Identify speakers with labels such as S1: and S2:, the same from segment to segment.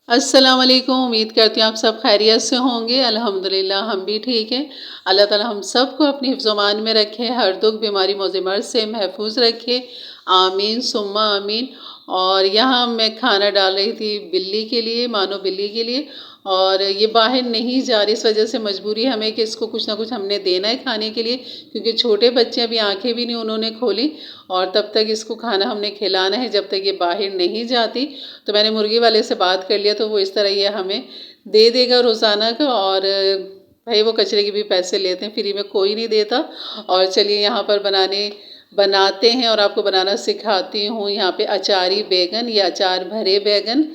S1: अस्सलाम वालेकुम। उम्मीद करती हूँ आप सब खैरियत से होंगे। अल्हम्दुलिल्लाह हम भी ठीक हैं। अल्लाह ताला हम सबको अपनी हिफ्ज़-ओ-मान में रखे, हर दुख बीमारी मौज़ मर्ज़ से महफूज रखे। आमीन सुम्मा आमीन। और यहाँ मैं खाना डाल रही थी बिल्ली के लिए, मानो बिल्ली के लिए, और ये बाहर नहीं जा रही, इस वजह से मजबूरी हमें कि इसको कुछ ना कुछ हमने देना है खाने के लिए, क्योंकि छोटे बच्चे अभी आंखें भी नहीं उन्होंने खोली, और तब तक इसको खाना हमने खिलाना है जब तक ये बाहर नहीं जाती। तो मैंने मुर्गी वाले से बात कर लिया, तो वो इस तरह ये हमें दे देगा रोज़ाना का। और भाई वो कचरे के भी पैसे लेते हैं, फ्री में कोई नहीं देता। और चलिए यहाँ पर बनाते हैं और आपको बनाना सिखाती हूँ। यहाँ पे अचारी बैगन या अचार भरे बैगन,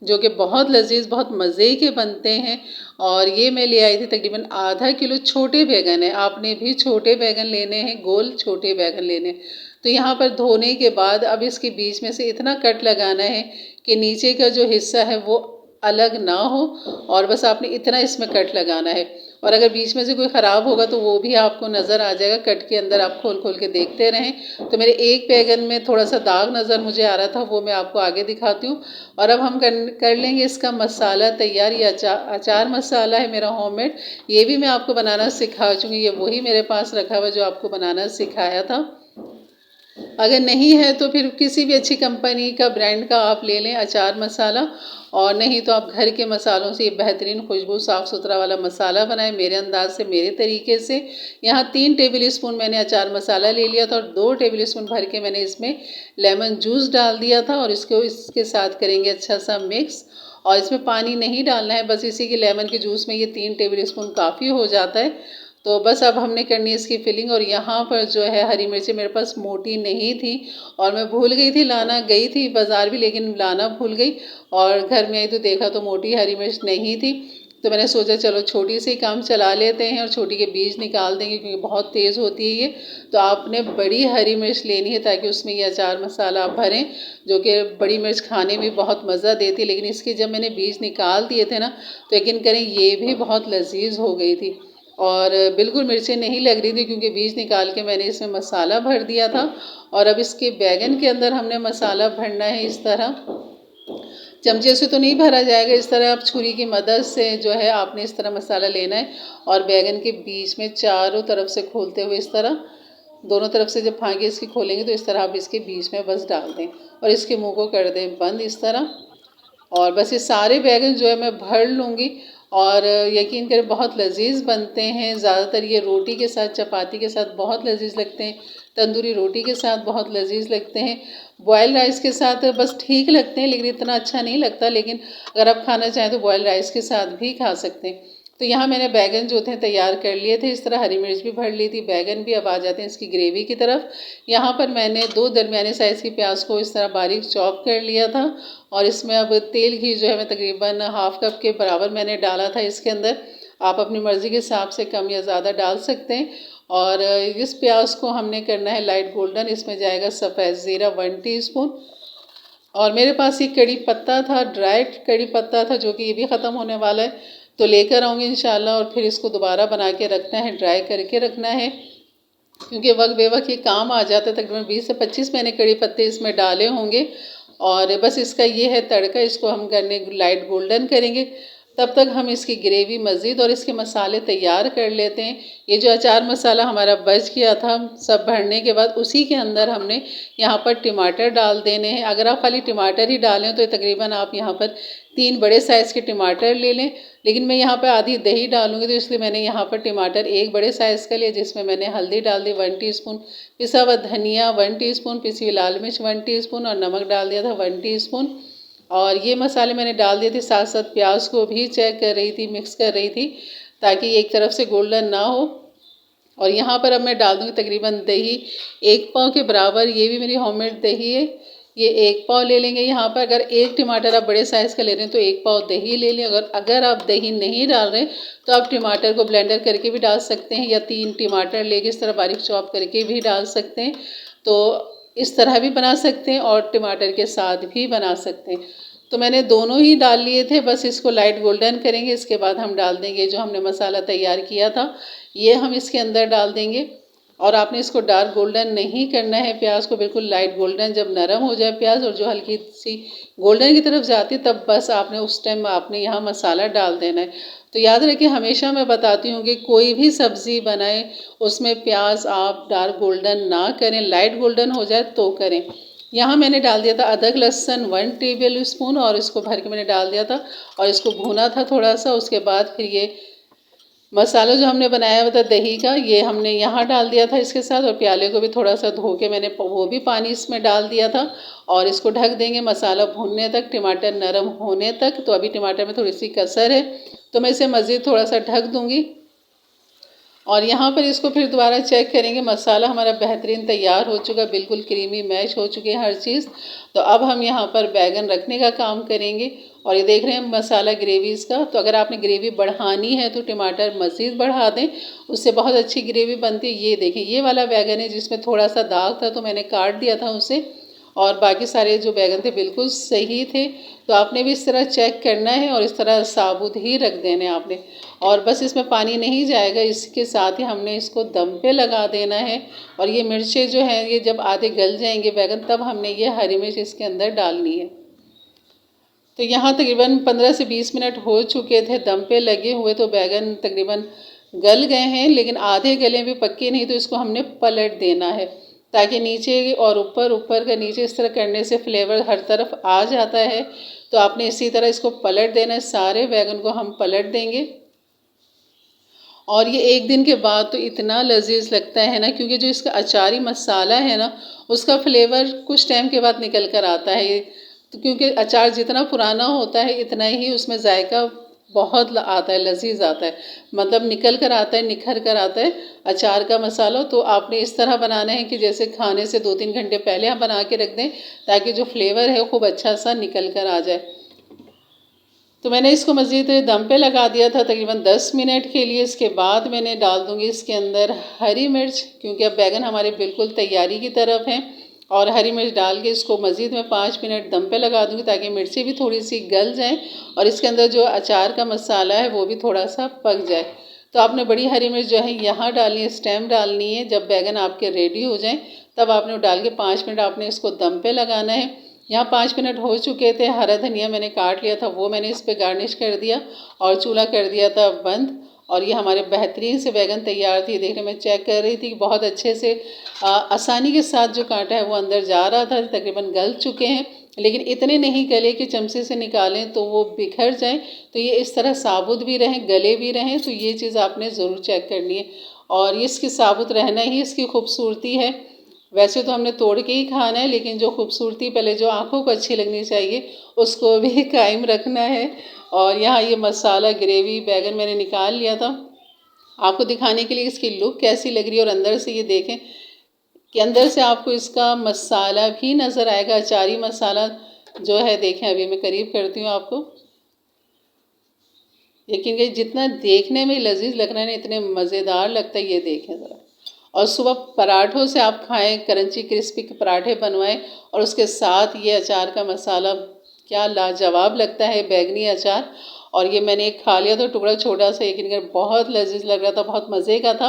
S1: जो कि बहुत लजीज बहुत मज़े के बनते हैं। और ये मैं ले आई थी तकरीबन आधा किलो। छोटे बैगन है, आपने भी छोटे बैगन लेने हैं, गोल छोटे बैगन लेने हैं। तो यहाँ पर धोने के बाद अब इसके बीच में से इतना कट लगाना है कि नीचे का जो हिस्सा है वो अलग ना हो, और बस आपने इतना इसमें कट लगाना है। और अगर बीच में से कोई ख़राब होगा तो वो भी आपको नज़र आ जाएगा, कट के अंदर आप खोल खोल के देखते रहें। तो मेरे एक बैगन में थोड़ा सा दाग नज़र मुझे आ रहा था, वो मैं आपको आगे दिखाती हूँ। और अब हम कर लेंगे इसका मसाला तैयार। ये अचार मसाला है मेरा होममेड, ये भी मैं आपको बनाना सिखा चुकी। ये वही मेरे पास रखा हुआ जो आपको बनाना सिखाया था। अगर नहीं है तो फिर किसी भी अच्छी कंपनी का, ब्रांड का आप ले लें अचार मसाला, और नहीं तो आप घर के मसालों से ये बेहतरीन खुशबू साफ़ सुथरा वाला मसाला बनाएं, मेरे अंदाज से, मेरे तरीके से। यहाँ 3 टेबल स्पून मैंने अचार मसाला ले लिया था, और 2 टेबल स्पून भर के मैंने इसमें लेमन जूस डाल दिया था। और इसके साथ करेंगे अच्छा सा मिक्स। और इसमें पानी नहीं डालना है, बस इसी के लेमन के जूस में ये 3 टेबल स्पून काफ़ी हो जाता है। तो बस अब हमने करनी है इसकी फिलिंग। और यहाँ पर जो है हरी मिर्ची मेरे पास मोटी नहीं थी, और मैं भूल गई थी लाना, गई थी बाज़ार भी लेकिन लाना भूल गई। और घर में आई तो देखा तो मोटी हरी मिर्च नहीं थी। तो मैंने सोचा चलो छोटी से ही काम चला लेते हैं, और छोटी के बीज निकाल देंगे क्योंकि बहुत तेज़ होती है ये। तो आपने बड़ी हरी मिर्च लेनी है ताकि उसमें ये अचार मसाला आप भरें, जो कि बड़ी मिर्च खाने में बहुत मज़ा देती है। लेकिन इसके जब मैंने बीज निकाल दिए थे ना, तो यकीन करें ये भी बहुत लजीज हो गई थी, और बिल्कुल मिर्चें नहीं लग रही थी, क्योंकि बीज निकाल के मैंने इसमें मसाला भर दिया था। और अब इसके बैगन के अंदर हमने मसाला भरना है इस तरह। चमचे से तो नहीं भरा जाएगा, इस तरह आप छुरी की मदद से जो है आपने इस तरह मसाला लेना है। और बैगन के बीच में चारों तरफ से खोलते हुए इस तरह, दोनों तरफ से जब फांके इसकी खोलेंगे तो इस तरह आप इसके बीच में बस डाल दें, और इसके मुंह को कर दें बंद इस तरह। और बस ये सारे बैगन जो है मैं भर लूँगी। और यकीन करें बहुत लजीज बनते हैं। ज़्यादातर ये रोटी के साथ, चपाती के साथ बहुत लजीज लगते हैं, तंदूरी रोटी के साथ बहुत लजीज लगते हैं, बॉयल राइस के साथ बस ठीक लगते हैं लेकिन इतना अच्छा नहीं लगता। लेकिन अगर आप खाना चाहें तो बॉयल राइस के साथ भी खा सकते हैं। तो यहाँ मैंने बैगन जो थे तैयार कर लिए थे, इस तरह हरी मिर्च भी भर ली थी, बैगन भी। अब आ जाते हैं इसकी ग्रेवी की तरफ। यहाँ पर मैंने 2 दरमियाने साइज़ की प्याज को इस तरह बारीक चॉप कर लिया था, और इसमें अब तेल घी जो है मैं तकरीबन हाफ कप के बराबर मैंने डाला था इसके अंदर। आप अपनी मर्ज़ी के हिसाब से कम या ज़्यादा डाल सकते हैं। और इस प्याज को हमने करना है लाइट गोल्डन। इसमें जाएगा सफ़ेद ज़ीरा 1 टीस्पून। और मेरे पास ये कड़ी पत्ता था, ड्राई कड़ी पत्ता था, जो कि ये भी ख़त्म होने वाला है, तो लेकर आऊँगी इंशाल्लाह। और फिर इसको दोबारा बना के रखना है, ड्राई करके रखना है, क्योंकि वक्त बेवक्त ये काम आ जाता है। तकरीबन 20 से 25 मैंने कड़ी पत्ते इसमें डाले होंगे। और बस इसका ये है तड़का, इसको हम करने लाइट गोल्डन करेंगे। तब तक हम इसकी ग्रेवी मज़ीद और इसके मसाले तैयार कर लेते हैं। ये जो अचार मसाला हमारा बच गया था सब भरने के बाद, उसी के अंदर हमने यहाँ पर टमाटर डाल देने हैं। अगर आप खाली टमाटर ही डालें तो तकरीबन आप यहाँ पर 3 बड़े साइज़ के टमाटर ले लें। लेकिन मैं यहाँ पर आधी दही डालूंगी, तो इसलिए मैंने यहाँ पर टमाटर 1 बड़े साइज़ का लिया, जिसमें मैंने हल्दी डाल दी 1 टीस्पून, पिसा हुआ धनिया 1 टीस्पून, पिसी हुई लाल मिर्च 1 टीस्पून, और नमक डाल दिया था 1 टीस्पून। और ये मसाले मैंने डाल दिए थे। साथ साथ प्याज को भी चेक कर रही थी, मिक्स कर रही थी, ताकि एक तरफ से गोल्डन ना हो। और यहाँ पर अब मैं डाल दूँगी तकरीबन दही 1 पाव के बराबर। ये भी मेरी होममेड दही है, ये 1 पाव ले लेंगे। यहाँ पर अगर 1 टमाटर आप बड़े साइज़ का ले रहे हैं तो 1 पाव दही ले लें। अगर आप दही नहीं डाल रहे तो आप टमाटर को ब्लेंडर करके भी डाल सकते हैं, या 3 टमाटर लेके इस तरह बारीक चॉप करके भी डाल सकते हैं। तो इस तरह भी बना सकते हैं, और टमाटर के साथ भी बना सकते हैं। तो मैंने दोनों ही डाल लिए थे। बस इसको लाइट गोल्डन करेंगे, इसके बाद हम डाल देंगे जो हमने मसाला तैयार किया था, ये हम इसके अंदर डाल देंगे। और आपने इसको डार्क गोल्डन नहीं करना है, प्याज को बिल्कुल लाइट गोल्डन, जब नरम हो जाए प्याज और जो हल्की सी गोल्डन की तरफ जाती है तब बस आपने उस टाइम आपने यहाँ मसाला डाल देना है। तो याद रखिए, हमेशा मैं बताती हूँ कि कोई भी सब्ज़ी बनाएं उसमें प्याज आप डार्क गोल्डन ना करें, लाइट गोल्डन हो जाए तो करें। यहाँ मैंने डाल दिया था अदरक लहसुन 1 टेबल स्पून और इसको भर के मैंने डाल दिया था और इसको भूना था थोड़ा सा। उसके बाद फिर ये मसाला जो हमने बनाया हुआ था दही का, ये हमने यहाँ डाल दिया था इसके साथ, और प्याले को भी थोड़ा सा धो के मैंने वो भी पानी इसमें डाल दिया था। और इसको ढक देंगे मसाला भूनने तक, टमाटर नरम होने तक। तो अभी टमाटर में थोड़ी सी कसर है तो मैं इसे मज़ीद थोड़ा सा ढक दूँगी। और यहाँ पर इसको फिर दोबारा चेक करेंगे, मसाला हमारा बेहतरीन तैयार हो चुका, बिल्कुल क्रीमी मैश हो चुकी है हर चीज़। तो अब हम यहाँ पर बैगन रखने का काम करेंगे। और ये देख रहे हैं मसाला ग्रेवी इसका। तो अगर आपने ग्रेवी बढ़ानी है तो टमाटर मज़ीद बढ़ा दें, उससे बहुत अच्छी ग्रेवी बनती है। ये देखें, ये वाला बैगन है जिसमें थोड़ा सा दाग था तो मैंने काट दिया था उसे, और बाकी सारे जो बैगन थे बिल्कुल सही थे। तो आपने भी इस तरह चेक करना है और इस तरह साबुत ही रख देने आपने, और बस इसमें पानी नहीं जाएगा। इसके साथ ही हमने इसको दम पे लगा देना है। और ये मिर्चें जो हैं ये जब आधे गल जाएंगे बैगन, तब हमने ये हरी मिर्च इसके अंदर डालनी है। तो यहाँ तकरीबन 15 से 20 मिनट हो चुके थे दम पे लगे हुए। तो बैगन तकरीबन गल गए हैं, लेकिन आधे गले भी पक्के नहीं। तो इसको हमने पलट देना है ताकि नीचे और ऊपर, ऊपर का नीचे, इस तरह करने से फ्लेवर हर तरफ आ जाता है। तो आपने इसी तरह इसको पलट देना है, सारे बैगन को हम पलट देंगे। और ये एक दिन के बाद तो इतना लजीज लगता है ना, क्योंकि जो इसका अचारी मसाला है ना उसका फ्लेवर कुछ टाइम के बाद निकल कर आता है। तो क्योंकि अचार जितना पुराना होता है इतना ही उसमें जायका बहुत आता है, लजीज आता है, मतलब निकल कर आता है, निखर कर आता है अचार का मसाला। तो आपने इस तरह बनाना है कि जैसे खाने से 2-3 घंटे पहले आप बना के रख दें ताकि जो फ्लेवर है वो खूब अच्छा सा निकल कर आ जाए। तो मैंने इसको मज़ीद दम पे लगा दिया था तकरीबन 10 मिनट के लिए। इसके बाद मैंने डाल दूँगी इसके अंदर हरी मिर्च, क्योंकि अब बैगन हमारे बिल्कुल तैयारी की तरफ हैं। और हरी मिर्च डाल के इसको मज़ीद मैं 5 मिनट दम पे लगा दूँगी ताकि मिर्ची भी थोड़ी सी गल जाएँ और इसके अंदर जो अचार का मसाला है वो भी थोड़ा सा पक जाए। तो आपने बड़ी हरी मिर्च जो है यहाँ डालनी है, स्टेम डालनी है। जब बैगन आपके रेडी हो जाएँ तब आपने डाल के 5 मिनट आपने इसको दम पे लगाना है। यहाँ 5 मिनट हो चुके थे। हरा धनिया मैंने काट लिया था, वो मैंने इस पर गार्निश कर दिया और चूल्हा कर दिया था बंद। और ये हमारे बेहतरीन से बैगन तैयार थी। देखने में चेक कर रही थी कि बहुत अच्छे से आसानी के साथ जो कांटा है वो अंदर जा रहा था। तकरीबन गल चुके हैं, लेकिन इतने नहीं गले कि चमचे से निकालें तो वो बिखर जाएं। तो ये इस तरह साबुत भी रहें, गले भी रहें। तो ये चीज़ आपने ज़रूर चेक करनी है, और इसकी साबुत रहना ही इसकी खूबसूरती है। वैसे तो हमने तोड़ के ही खाना है, लेकिन जो खूबसूरती पहले जो आँखों को अच्छी लगनी चाहिए उसको भी कायम रखना है। और यहाँ ये मसाला ग्रेवी बैगन मैंने निकाल लिया था आपको दिखाने के लिए इसकी लुक कैसी लग रही है। और अंदर से ये देखें कि अंदर से आपको इसका मसाला भी नज़र आएगा, अचारी मसाला जो है। देखें, अभी मैं करीब करती हूँ आपको, लेकिन ये जितना देखने में लजीज लग रहा है ना, इतने मज़ेदार लगता है। ये देखें ज़रा। और सुबह पराठों से आप खाएं, क्रंची क्रिस्पी के पराठे बनवाएं और उसके साथ ये अचार का मसाला, क्या लाजवाब लगता है बैगनी अचार। और ये मैंने एक खा लिया तो टुकड़ा छोटा सा, लेकिन बहुत लजीज लग रहा था, बहुत मज़े का था।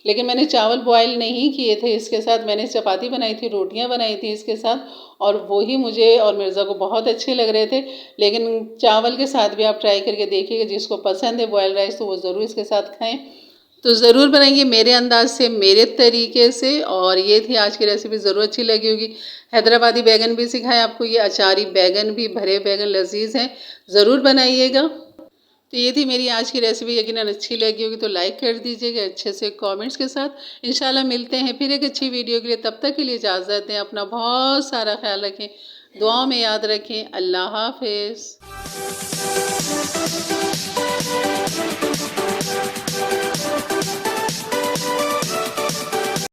S1: लेकिन मैंने चावल बॉयल नहीं किए थे इसके साथ, मैंने चपाती बनाई थी, रोटियां बनाई थी इसके साथ, और वही मुझे और मिर्ज़ा को बहुत अच्छे लग रहे थे। लेकिन चावल के साथ भी आप ट्राई करके देखिएगा, जिसको पसंद है बॉयल राइस तो वो ज़रूर इसके साथ खाएं। तो ज़रूर बनाइए मेरे अंदाज से, मेरे तरीके से। और ये थी आज की रेसिपी, ज़रूर अच्छी लगी होगी। हैदराबादी बैगन भी सिखाए आपको, ये अचारी बैगन भी, भरे बैगन लजीज हैं, ज़रूर बनाइएगा। तो ये थी मेरी आज की रेसिपी। यकीनन अच्छी लगी होगी तो लाइक कर दीजिएगा अच्छे से कमेंट्स के साथ। इंशाल्लाह मिलते हैं फिर एक अच्छी वीडियो के लिए, तब तक के लिए इजाज़त दें। अपना बहुत सारा ख्याल रखें, दुआओं में याद रखें। अल्लाह हाफिज़।